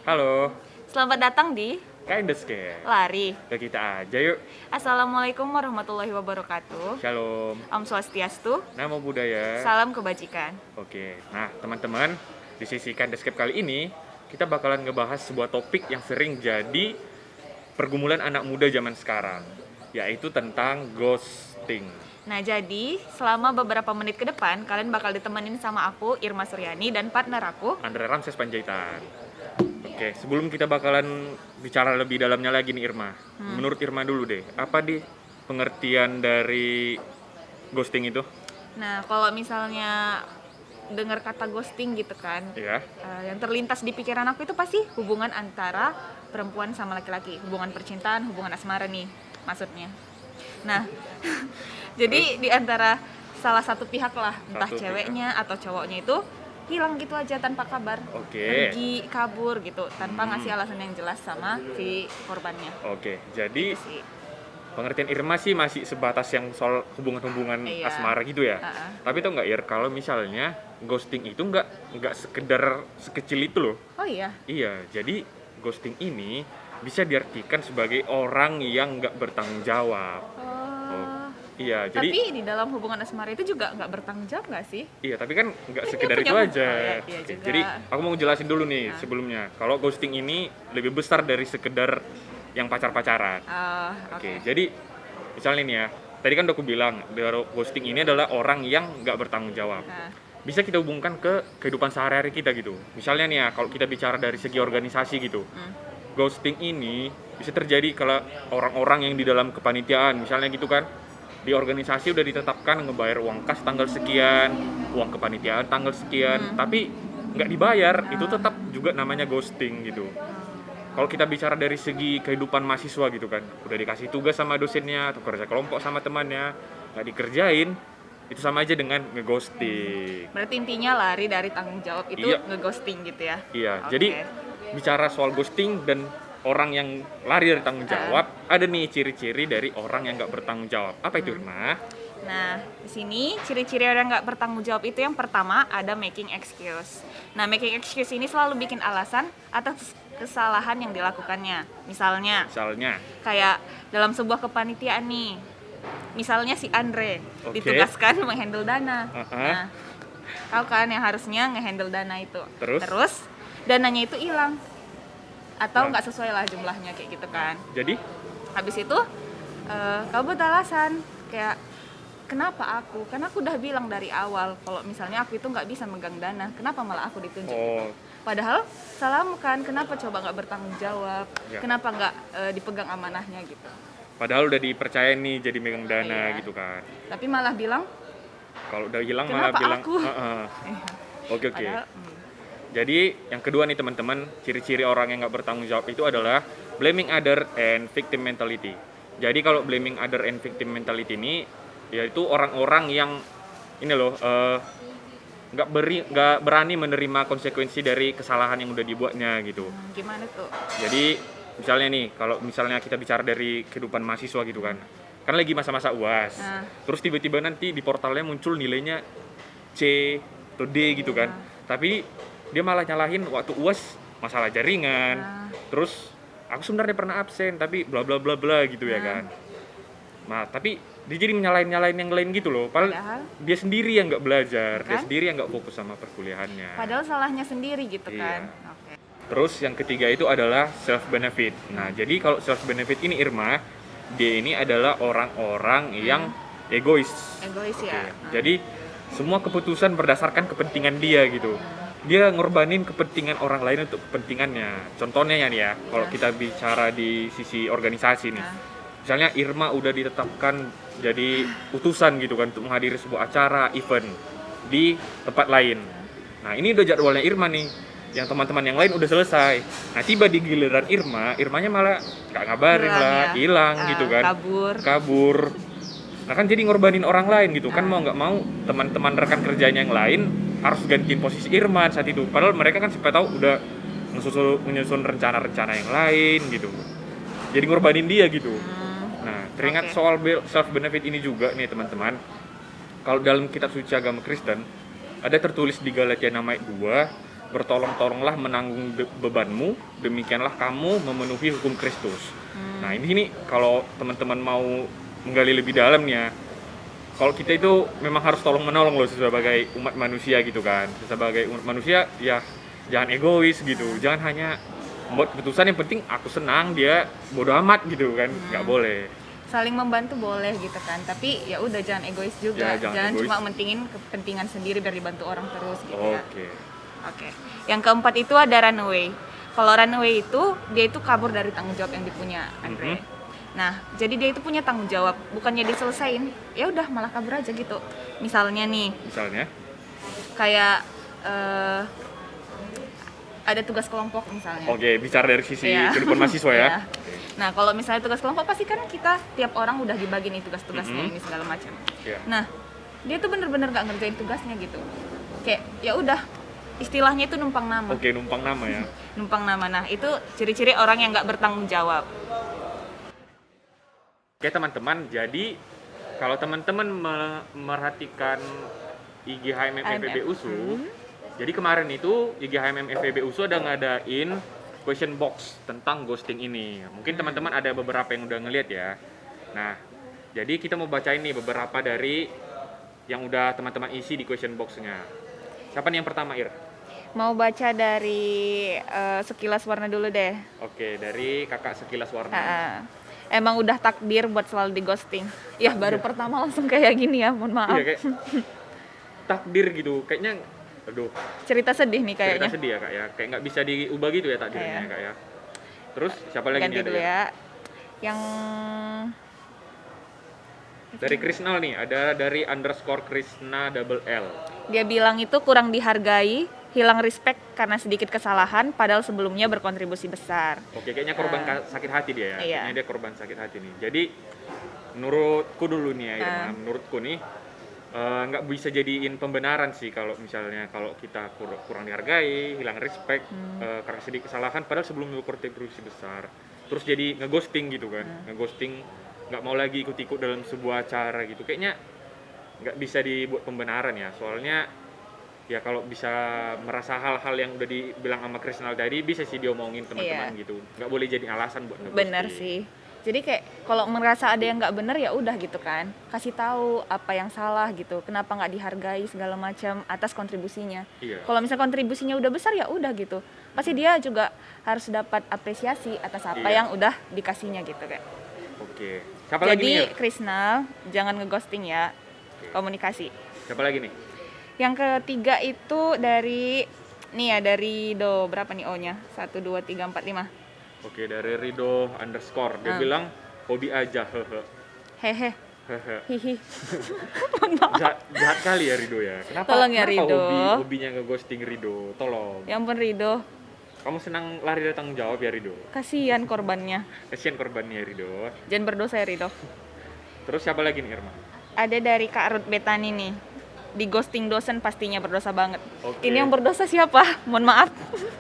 Halo, Selamat datang di Kindes ke. Lari. Ke kita aja yuk. Assalamualaikum warahmatullahi wabarakatuh. Shalom. Om Swastiastu. Namo Buddhaya. Salam kebajikan. Oke, nah teman-teman, di sisi Kindes kali ini kita bakalan ngebahas sebuah topik yang sering jadi pergumulan anak muda zaman sekarang, yaitu tentang ghosting. Nah, jadi selama beberapa menit ke depan kalian bakal ditemenin sama aku, Irma Suryani, dan partner aku. Andre Ramses Panjaitan. Oke, sebelum kita bakalan bicara lebih dalamnya lagi nih Irma, menurut Irma dulu deh, apa di pengertian dari ghosting itu? Nah, kalau misalnya dengar kata ghosting gitu kan, Ya, yang terlintas di pikiran aku itu pasti hubungan antara perempuan sama laki-laki, hubungan percintaan, hubungan asmara nih maksudnya. Nah, jadi di antara salah satu pihak lah, entah Satu pihak. ceweknya atau cowoknya itu hilang gitu aja tanpa kabar, Oke. pergi kabur gitu tanpa ngasih alasan yang jelas sama si korbannya. Oke, jadi Itu sih. pengertian Irma sih masih sebatas yang soal hubungan-hubungan Iya. asmara gitu ya. Ha-ha. Tapi tau nggak Ir, kalau misalnya ghosting itu nggak sekedar sekecil itu loh. Oh iya. Iya, jadi ghosting ini bisa diartikan sebagai orang yang nggak bertanggung jawab. Oh. Iya, jadi Tapi di dalam hubungan asmara itu juga nggak bertanggung jawab nggak sih? iya, tapi kan nggak Kan sekedar dia itu punya- aja. Oh, iya Oke, juga. jadi aku mau jelasin dulu nih Nah. sebelumnya. Kalau ghosting ini lebih besar dari sekedar yang pacar-pacaran. Oke, jadi misalnya nih ya, tadi kan udah aku bilang, ghosting ini adalah orang yang nggak bertanggung jawab. Nah, Bisa kita hubungkan ke kehidupan sehari-hari kita gitu. Misalnya nih ya, kalau kita bicara dari segi organisasi gitu, ghosting ini bisa terjadi kalau orang-orang yang di dalam kepanitiaan, misalnya gitu kan, di organisasi udah ditetapkan ngebayar uang kas tanggal sekian, uang kepanitiaan tanggal sekian, tapi nggak dibayar, itu tetap juga namanya ghosting gitu. Kalau kita bicara dari segi kehidupan mahasiswa gitu kan, udah dikasih tugas sama dosennya atau kerja kelompok sama temannya, nggak dikerjain, itu sama aja dengan ngeghosting. berarti intinya lari dari tanggung jawab itu Iya. ngeghosting gitu ya? Iya, Oke. jadi bicara soal ghosting dan orang yang lari dari tanggung jawab, ada nih ciri-ciri dari orang yang nggak bertanggung jawab. Apa itu, Irma? Nah, di sini ciri-ciri orang nggak bertanggung jawab itu yang pertama ada making excuse. Nah, making excuse ini selalu bikin alasan atas kesalahan yang dilakukannya. Misalnya, Misalnya, kayak dalam sebuah kepanitiaan nih, misalnya si Andre Oke. ditugaskan menghandle dana. Aha. Nah, tahu kan yang harusnya ngehandle dana itu. Terus? Dananya itu hilang atau Nah. nggak sesuai lah jumlahnya kayak gitu kan. jadi Habis itu kamu buat alasan kayak kenapa aku? Karena aku udah bilang dari awal kalau misalnya aku itu nggak bisa megang dana, kenapa malah aku ditunjuk? oh, Padahal salahmu kan, kenapa coba nggak bertanggung jawab? Ya. Kenapa nggak dipegang amanahnya gitu? padahal udah dipercaya nih jadi megang dana Iya. gitu kan. Tapi malah bilang, Kalau udah hilang malah Kenapa bilang, aku? "Heeh." Oke. padahal Jadi yang kedua nih teman-teman, ciri-ciri orang yang nggak bertanggung jawab itu adalah blaming other and victim mentality. Jadi kalau blaming other and victim mentality ini, yaitu orang-orang yang ini loh nggak berani menerima konsekuensi dari kesalahan yang udah dibuatnya gitu. gimana tuh? Jadi misalnya nih, kalau misalnya kita bicara dari kehidupan mahasiswa gitu kan lagi masa-masa UAS. Nah. Terus tiba-tiba nanti di portalnya muncul nilainya C atau D gitu kan. Tapi dia malah nyalahin waktu UAS masalah jaringan. Nah. Terus aku sebenarnya pernah absen tapi bla bla bla bla gitu ya Nah. kan. Nah, tapi dia jadi nyalain yang lain gitu loh. Padahal Padahal dia sendiri yang nggak belajar, dia Kan? sendiri yang nggak fokus sama perkuliahannya. Padahal salahnya sendiri gitu Iya. kan. Oke. Terus yang ketiga itu adalah self benefit. Nah, jadi kalau self benefit ini Irma, dia ini adalah orang-orang yang egois. Egois Oke. ya. Jadi semua keputusan berdasarkan kepentingan dia gitu. Dia ngorbanin kepentingan orang lain untuk kepentingannya. Contohnya ya nih ya, kalau kita bicara di sisi organisasi nih. Nah. Misalnya Irma udah ditetapkan jadi utusan gitu kan untuk menghadiri sebuah acara event di tempat lain. Nah, ini udah jadwalnya Irma nih. Yang teman-teman yang lain udah selesai. Nah, tiba di giliran Irmanya malah nggak ngabarin Hilang lah, ya. hilang gitu kan. Kabur. Nah, kan jadi ngorbanin orang lain gitu kan, mau nggak mau teman-teman rekan kerjanya yang lain harus gantiin posisi Irma saat itu. Padahal mereka kan siapa tahu udah menyusun rencana-rencana yang lain gitu. Jadi ngorbanin dia gitu. Nah, teringat Oke. soal self benefit ini juga nih teman-teman. Kalau dalam kitab suci agama Kristen ada tertulis di Galatia 6 ayat 2, bertolong-tolonglah menanggung bebanmu, demikianlah kamu memenuhi hukum Kristus. Nah ini nih kalau teman-teman mau menggali lebih dalam nih ya, kalau kita itu memang harus tolong menolong loh sebagai umat manusia gitu kan. Sebagai umat manusia ya jangan egois gitu, jangan hanya membuat keputusan yang penting aku senang dia bodo amat gitu kan, nggak boleh. Saling membantu boleh gitu kan, tapi ya udah jangan egois juga, Ya, jangan jangan egois. cuma mentingin kepentingan sendiri dari bantu orang terus gitu ya. Oke. Oke. Yang keempat itu ada runaway. Kalau runaway itu dia itu kabur dari tanggung jawab yang dipunya Andre. Nah, jadi dia itu punya tanggung jawab, bukannya diselesain, ya udah malah kabur aja gitu. Misalnya nih, Misalnya, kayak ada tugas kelompok misalnya. oke, bicara dari sisi Iya. kehidupan mahasiswa ya. Iya. Nah, kalau misalnya tugas kelompok pasti kan kita tiap orang udah dibagi nih tugas-tugasnya ini segala macam. Iya. Nah, dia tuh bener-bener nggak ngerjain tugasnya gitu. Kayak ya udah, istilahnya itu numpang nama. Oke, numpang nama ya. Numpang nama. Nah, itu ciri-ciri orang yang nggak bertanggung jawab. Oke teman-teman, jadi kalau teman-teman merhatikan IGHMM FEB USU, jadi kemarin itu IGHMM FEB USU ada ngadain question box tentang ghosting ini. Mungkin teman-teman ada beberapa yang udah ngeliat ya. Nah, jadi kita mau bacain nih beberapa dari yang udah teman-teman isi di question box-nya. Siapa nih yang pertama, Ir? Mau baca dari sekilas warna dulu deh. Oke, dari kakak sekilas warna. Emang udah takdir buat selalu di ghosting. Ya baru pertama langsung kayak gini ya, mohon maaf. Iya, kayak takdir gitu. Kayaknya, aduh, Cerita sedih nih kayaknya. cerita sedih ya kak ya. Kayak nggak bisa diubah gitu ya takdirnya Iya. ya kak ya. Terus siapa lagi Ganti nih ada dulu ya. Yang Dari Krisnal nih, ada dari _Krisna double L. dia bilang itu kurang dihargai, hilang respect karena sedikit kesalahan, padahal sebelumnya berkontribusi besar. Oke, kayaknya korban sakit hati dia ya. Iya. Kayaknya dia korban sakit hati nih. Jadi menurutku dulu nih ya, Irma, menurutku nih nggak bisa jadiin pembenaran sih kalau misalnya kalau kita kurang dihargai, hilang respect karena sedikit kesalahan, padahal sebelumnya berkontribusi besar. Terus jadi ngeghosting gitu kan, ngeghosting, nggak mau lagi ikut-ikut dalam sebuah acara gitu. Kayaknya nggak bisa dibuat pembenaran ya, soalnya ya kalau bisa merasa hal-hal yang udah dibilang sama Krisnal tadi bisa sih diomongin teman-teman gitu, nggak boleh jadi alasan buat ngeghosting. Bener sih. Jadi kayak kalau merasa ada yang nggak bener ya udah gitu kan, kasih tahu apa yang salah gitu, kenapa nggak dihargai segala macam atas kontribusinya. Iya. Kalau misalnya kontribusinya udah besar ya udah gitu, pasti dia juga harus dapat apresiasi atas apa Iya. yang udah dikasihnya gitu kayak. Oke, siapa lagi nih? Jadi Krisnal jangan ngeghosting ya, komunikasi. Siapa lagi nih? Yang ketiga itu dari nih ya, dari Do, berapa nih O-nya? 1 2 3 4 5. Oke, dari Rido _ dia bilang hobi aja, Hehe. hehe. Hihi. Jahat kali ya Rido ya. Kenapa? Tolong ya, kenapa Rido. hobinya ngeghosting Rido? Tolong. Ya ampun Rido, Kamu senang lari dari tanggung jawab ya Rido? kasihan korbannya. Kasihan korbannya Rido. Jangan berdosa ya Rido. Terus siapa lagi nih Irma? Ada dari Kak Ruth Betani nih. Di ghosting dosen pastinya berdosa banget. Oke. Ini yang berdosa siapa? Mohon maaf.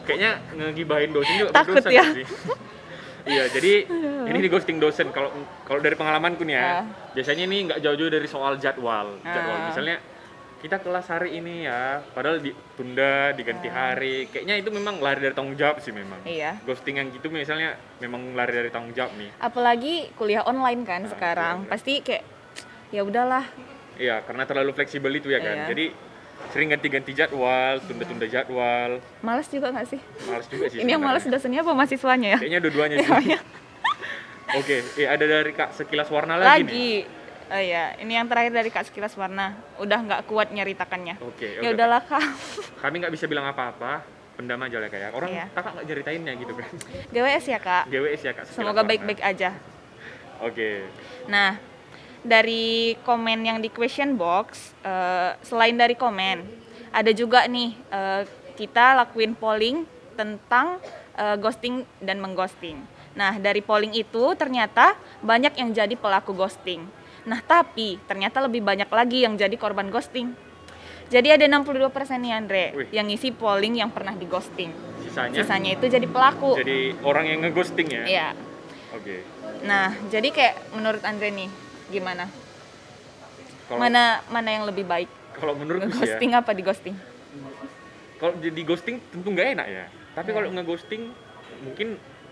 Kayaknya ngegibahin dosen juga Takut berdosa ya. nggak sih? Iya, jadi ini di ghosting dosen. Kalau dari pengalamanku nih ya, biasanya ini nggak jauh-jauh dari soal jadwal. Misalnya kita kelas hari ini ya, padahal ditunda, diganti hari. Kayaknya itu memang lari dari tanggung jawab sih memang. Iya. Ghosting yang gitu misalnya memang lari dari tanggung jawab nih. Apalagi kuliah online kan sekarang. Pasti kayak ya udahlah. Iya, karena terlalu fleksibel itu ya kan. Iya. Jadi sering ganti-ganti jadwal, tunda-tunda jadwal. Males juga nggak sih? Males juga sih. Ini yang males sebenarnya. dosennya apa mahasiswanya ya? Kayaknya dua-duanya sih. Oke, ada dari Kak Sekilas Warna lagi nih. Lagi. Oh iya, ini yang terakhir dari Kak Sekilas Warna. Udah nggak kuat nyeritakannya. Oke, Ya udah. udahlah Kak. Kami nggak bisa bilang apa-apa, pendam aja lah kayak. Orang Iya. kakak nggak ceritainnya gitu kan. GWS ya Kak. GWS ya Kak. Sekilas Semoga Warna. baik-baik aja. Oke. Nah, dari komen yang di question box, selain dari komen, ada juga nih kita lakuin polling tentang ghosting dan mengghosting. Nah, dari polling itu ternyata banyak yang jadi pelaku ghosting. Nah, tapi ternyata lebih banyak lagi yang jadi korban ghosting. Jadi ada 62% nih Andre Wih. yang ngisi polling yang pernah di ghosting. Sisanya Sisanya itu jadi pelaku. jadi orang yang ngeghosting ya. Iya. Oke. Nah, jadi kayak menurut Andre nih gimana? Kalau Mana yang lebih baik? kalau menurutku sih ya, Ghosting apa di ghosting? kalau jadi ghosting tentu nggak enak ya. Tapi Iya. kalau nge-ghosting mungkin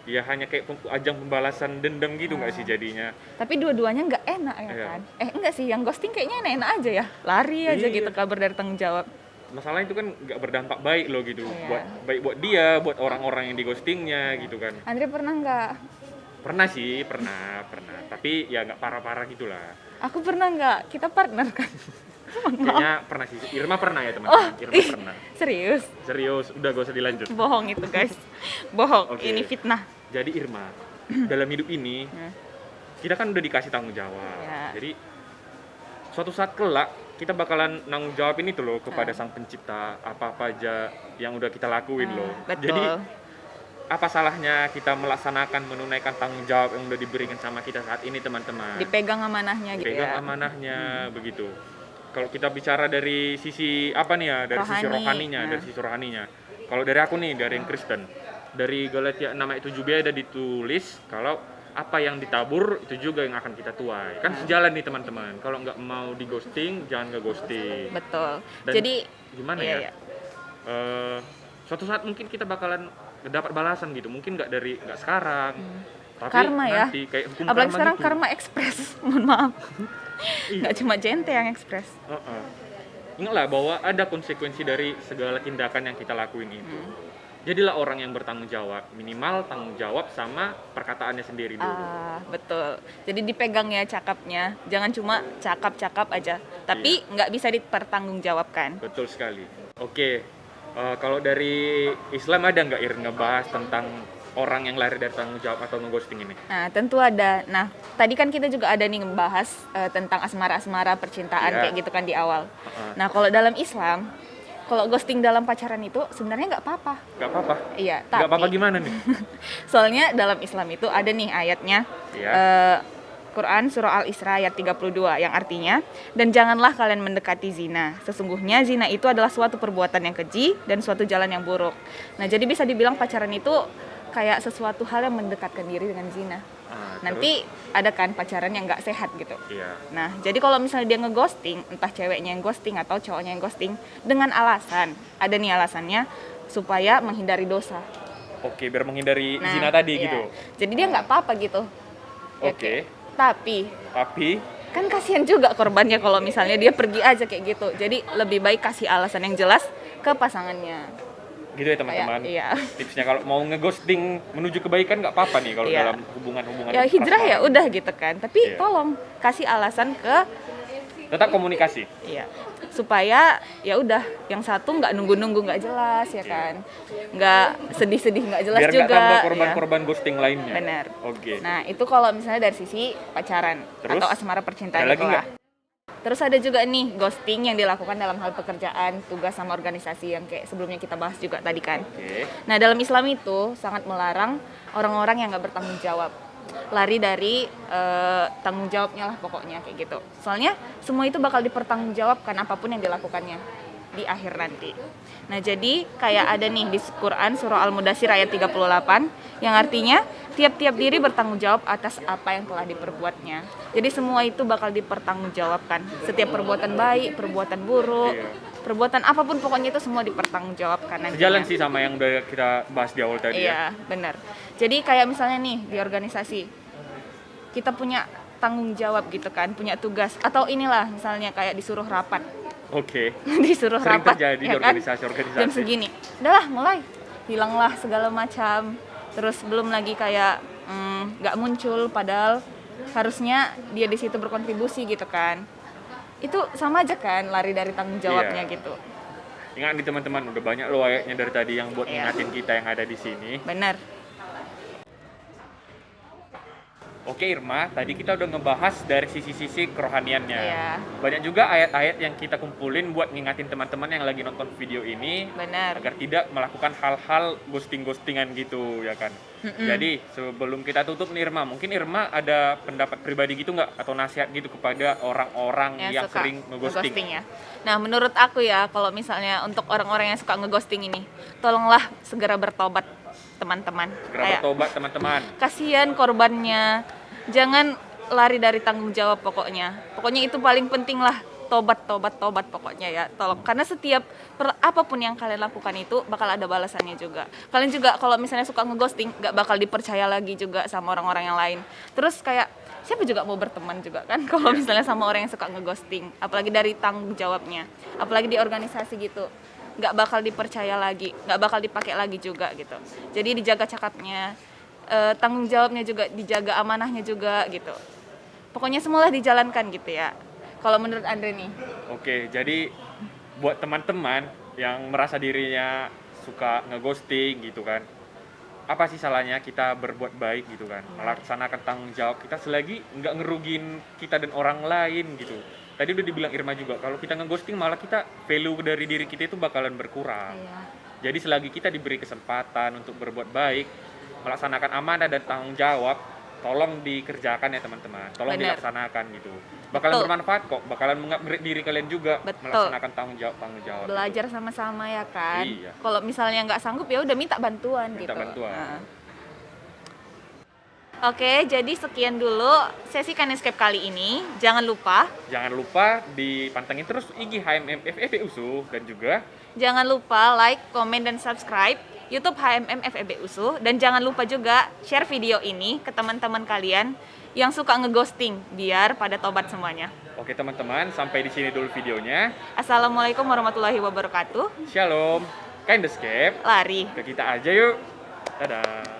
ya hanya kayak ajang pembalasan dendam gitu nggak sih jadinya. Tapi dua-duanya nggak enak ya Iya. kan? Enggak sih, yang ghosting kayaknya enak-enak aja ya. Lari aja Iya. gitu kabar dari tanggung jawab. Masalah itu kan nggak berdampak baik loh gitu, Iya. baik buat dia, buat orang-orang yang di ghostingnya gitu kan. Andre pernah nggak? Pernah sih, pernah, tapi ya nggak parah-parah gitulah. Aku pernah nggak? Kita partner kan? Kayaknya pernah sih. Irma pernah ya Oh, teman-teman. Irma ih, pernah. serius? Serius, udah gak usah dilanjut. Bohong itu guys. Bohong, Oke. ini fitnah. Jadi Irma, dalam hidup ini Hmm. kita kan udah dikasih tanggung jawab. Ya. Jadi suatu saat kelak kita bakalan nanggung jawab ini tuh loh kepada Sang Pencipta, apa-apa aja yang udah kita lakuin loh. Betul. Jadi apa salahnya kita melaksanakan menunaikan tanggung jawab yang udah diberikan sama kita saat ini teman-teman. Dipegang amanahnya gitu Pegang ya. amanahnya begitu. Kalau kita bicara dari sisi apa nih ya, dari sisi Rohani, rohaninya, nah. dari sisi rohaninya. Kalau dari aku nih, dari yang Kristen, dari Galatia 6 ayat 7b ada ditulis kalau apa yang ditabur itu juga yang akan kita tuai. Kan sejalan nih teman-teman. Kalau nggak mau di ghosting, jangan nggak ghosting. Betul. Dan Jadi gimana iya, ya? iya. Suatu saat mungkin kita bakalan dapat balasan gitu. Mungkin nggak sekarang, tapi Karma ya. nanti kayak hukum Apalagi karma sekarang gitu. karma ekspres. Mohon maaf. Iya. Nggak cuma jente yang ekspres. Heeh. Ingatlah bahwa ada konsekuensi dari segala tindakan yang kita lakuin itu. Jadilah orang yang bertanggung jawab, minimal tanggung jawab sama perkataannya sendiri dulu. Betul. Jadi dipegang ya cakapnya. Jangan cuma cakap-cakap aja. Tapi nggak bisa dipertanggungjawabkan. Betul sekali. Oke, kalau dari Islam ada nggak ngebahas tentang orang yang lari dari tanggung jawab atau ngeghosting ini? Nah, tentu ada. Nah, tadi kan kita juga ada nih ngebahas tentang asmara-asmara percintaan Iya. kayak gitu kan di awal. Heeh. Nah, kalau dalam Islam, kalau ghosting dalam pacaran itu sebenarnya nggak apa-apa. Nggak apa-apa. Iya, Nggak apa-apa tapi gimana nih? soalnya dalam Islam itu ada nih ayatnya. Iya. Quran surah Al-Isra ayat 32 yang artinya, dan janganlah kalian mendekati zina. Sesungguhnya zina itu adalah suatu perbuatan yang keji dan suatu jalan yang buruk. Nah, jadi bisa dibilang pacaran itu kayak sesuatu hal yang mendekatkan diri dengan zina. Nanti ada kan pacaran yang nggak sehat gitu. Iya. Nah, jadi kalau misalnya dia ngeghosting, entah ceweknya yang ghosting atau cowoknya yang ghosting, dengan alasan, ada nih alasannya, supaya menghindari dosa. Oke, biar menghindari Nah, zina tadi iya. gitu. Jadi dia nggak apa-apa gitu. Ya, Oke. tapi Tapi kan kasihan juga korbannya kalau misalnya dia pergi aja kayak gitu. Jadi lebih baik kasih alasan yang jelas ke pasangannya. gitu ya teman-teman. Iya. Tipsnya kalau mau ngeghosting menuju kebaikan nggak apa-apa nih kalau Iya. dalam hubungan-hubungan. Ya hijrah ya asmara. udah gitu kan. Tapi Iya. tolong kasih alasan ke Tetap komunikasi. iya supaya ya udah yang satu nggak nunggu-nunggu nggak jelas ya kan. Nggak sedih-sedih nggak jelas Biar juga. nggak tambah ya. korban-korban ghosting lainnya. Benar. Oke. Nah, itu kalau misalnya dari sisi pacaran Terus? atau asmara percintaan Ada lagi itulah. nggak? Terus ada juga nih ghosting yang dilakukan dalam hal pekerjaan, tugas sama organisasi yang kayak sebelumnya kita bahas juga tadi kan. Oke. Nah, dalam Islam itu sangat melarang orang-orang yang nggak bertanggung jawab. Lari dari tanggung jawabnya lah pokoknya kayak gitu. Soalnya semua itu bakal dipertanggungjawabkan apapun yang dilakukannya di akhir nanti. Nah, jadi kayak ada nih di Quran surah Al-Mudaththir ayat 38 yang artinya tiap-tiap diri bertanggung jawab atas apa yang telah diperbuatnya. Jadi semua itu bakal dipertanggungjawabkan. Setiap perbuatan baik, perbuatan buruk, Iya. perbuatan apapun pokoknya itu semua dipertanggungjawabkan nantinya. Sejalan sih sama yang udah kita bahas di awal tadi ya. Iya, benar. Jadi kayak misalnya nih di organisasi kita punya tanggung jawab gitu kan, punya tugas atau inilah misalnya kayak disuruh rapat. Oke. Disuruh Sering rapat terjadi di ya kan? organisasi-organisasi. Jam segini. Udahlah, mulai. Hilanglah segala macam. Terus belum lagi kayak nggak muncul padahal harusnya dia di situ berkontribusi gitu kan. Itu sama aja kan lari dari tanggung jawabnya Iya. gitu. Ingat nih teman-teman, udah banyak loh ayatnya dari tadi yang buat Iya. ngingatin kita yang ada di sini. Benar. Oke Irma, tadi kita udah ngebahas dari sisi-sisi kerohaniannya. Iya. Banyak juga ayat-ayat yang kita kumpulin buat ngingatin teman-teman yang lagi nonton video ini Benar. agar tidak melakukan hal-hal ghosting-ghostingan gitu ya kan. Jadi sebelum kita tutup nih Irma, mungkin Irma ada pendapat pribadi gitu nggak atau nasihat gitu kepada orang-orang yang suka sering ngeghosting? ya. Nah, menurut aku ya, kalau misalnya untuk orang-orang yang suka ngeghosting ini, tolonglah segera bertobat, teman-teman. Segera Kayak, bertobat teman-teman. kasihan korbannya. Jangan lari dari tanggung jawab pokoknya. Pokoknya itu paling penting lah. tobat pokoknya ya, tolong, karena setiap apapun yang kalian lakukan itu bakal ada balasannya juga. Kalian juga kalau misalnya suka ngeghosting nggak bakal dipercaya lagi juga sama orang-orang yang lain. Terus kayak siapa juga mau berteman juga kan kalau misalnya sama orang yang suka ngeghosting, apalagi dari tanggung jawabnya, apalagi di organisasi gitu, nggak bakal dipercaya lagi, nggak bakal dipakai lagi juga gitu. Jadi dijaga cakapnya, tanggung jawabnya juga dijaga, amanahnya juga gitu. Pokoknya semualah dijalankan gitu ya. Kalau menurut Andre nih. Oke, jadi buat teman-teman yang merasa dirinya suka ngeghosting gitu kan, apa sih salahnya kita berbuat baik gitu kan, melaksanakan tanggung jawab kita selagi nggak ngerugin kita dan orang lain gitu. Tadi udah dibilang Irma juga, kalau kita ngeghosting malah kita value dari diri kita itu bakalan berkurang. Iya. Jadi selagi kita diberi kesempatan untuk berbuat baik, melaksanakan amanah dan tanggung jawab, tolong dikerjakan ya teman-teman, tolong Bener. dilaksanakan gitu. Bakalan Betul. bermanfaat kok, bakalan mengupgrade diri kalian juga, Betul. melaksanakan tanggung jawab Belajar gitu. sama-sama ya kan. Iya. Kalau misalnya nggak sanggup ya udah minta bantuan Minta gitu. bantuan. Nah. Oke, jadi sekian dulu sesi Kanescape kali ini. Jangan lupa Dipantengin terus IG HMM FEB USU dan juga Jangan lupa like, komen, dan subscribe YouTube HMM FEB USU. Dan jangan lupa juga share video ini ke teman-teman kalian yang suka ngeghosting, biar pada tobat semuanya. oke teman-teman, sampai di sini dulu videonya. Assalamualaikum warahmatullahi wabarakatuh. Shalom, Kindescape, Lari. ke kita aja yuk. Dadah.